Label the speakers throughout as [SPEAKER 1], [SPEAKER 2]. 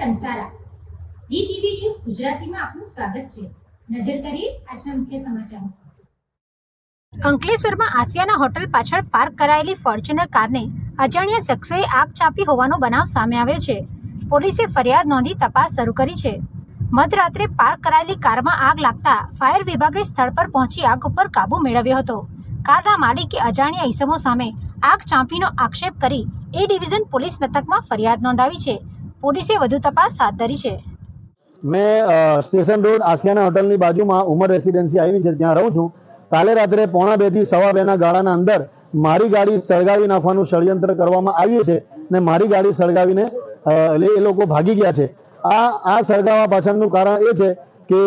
[SPEAKER 1] Kansara DTV news ગુજરાતીમાં આપનું સ્વાગત છે। નજર કરીએ આજના મુખ્ય સમાચારો।
[SPEAKER 2] અંકલેશ્વરમાં આસિયાના હોટલ પાછળ પાર્ક કરાયેલી ફોર્ચ્યુનર કારને અજાણ્યા શખ્સોએ આગ ચાંપી હોવાનો બનાવ સામે આવ્યો છે। પોલીસે ફરિયાદ નોંધી તપાસ શરૂ કરી છે। મધરાત્રે પાર્ક કરાયેલી કારમાં આગ લાગતા ફાયર વિભાગે સ્થળ પર પહોંચી આગ ઉપર કાબુ મેળવ્યો હતો। કારના માલિકે અજાણ્યા ઈસમો સામે આગ ચાંપીનો આક્ષેપ કરી એ ડિવિઝન પોલીસ મથકમાં ફરિયાદ નોંધાવી છે। પોલીસે વધુ તપાસ હાથ ધરી છે।
[SPEAKER 3] मैं स्टेशन रोड आसियाना होटल ની બાજુમાં ઉમર રેસિડેન્સી આવી છે, ત્યાં રહું છું। કાલે રાત્રે 1:30 થી 2:30 ગાળાના અંદર મારી ગાડી સળગાવી નાખવાનું ષડયંત્ર કરવામાં આવ્યું છે ને મારી ગાડી સળગાવીને એ લોકો ભાગી ગયા છે। આ સળગાવવા પાછળનું કારણ એ છે કે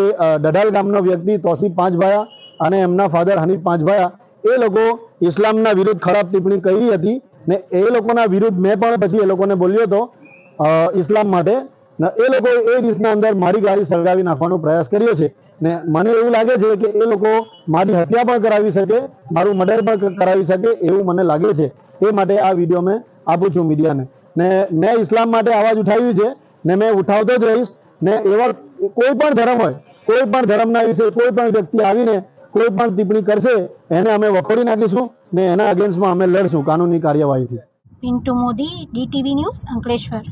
[SPEAKER 3] ડડાલ ગામનો વ્યક્તિ તોસીફ પાંચભાયા અને એમના ફાધર હનીફ પાંચભાયા એ લોકો ઇસ્લામના વિરુદ્ધ ખરાબ ટિપ્પણી કરી હતી ને એ લોકોના વિરુદ્ધ મેં પણ પછી એ લોકોને બોલ્યો હતો ઇસ્લામ માટે ને એ લોકો એ રીતના અંદર મારી ગાડી સળગાવી નાખવાનો પ્રયાસ કર્યો છે ને મને એવું લાગે છે કે એ લોકો મારી હત્યા પણ કરાવી શકે, મારું મર્ડર પણ કરાવી શકે એવું મને લાગે છે। એ માટે આ વિડીયો મેં આપું છું મીડિયાને ને મેં ઇસ્લામ માટે અવાજ ઉઠાવી છે ને મેં ઉઠાવતો જ રહીશ ને એવા કોઈ પણ ધર્મ હોય, કોઈ પણ ધર્મના વિશે કોઈ પણ વ્યક્તિ આવીને કોઈ પણ ટિપ્પણી કરશે એને અમે વખોડી નાખીશું ને એના અગેન્સ્ટમાં અમે લડશું કાનૂની કાર્યવાહીથી।
[SPEAKER 2] Pintu Modi, DTV news, Ankleshwar.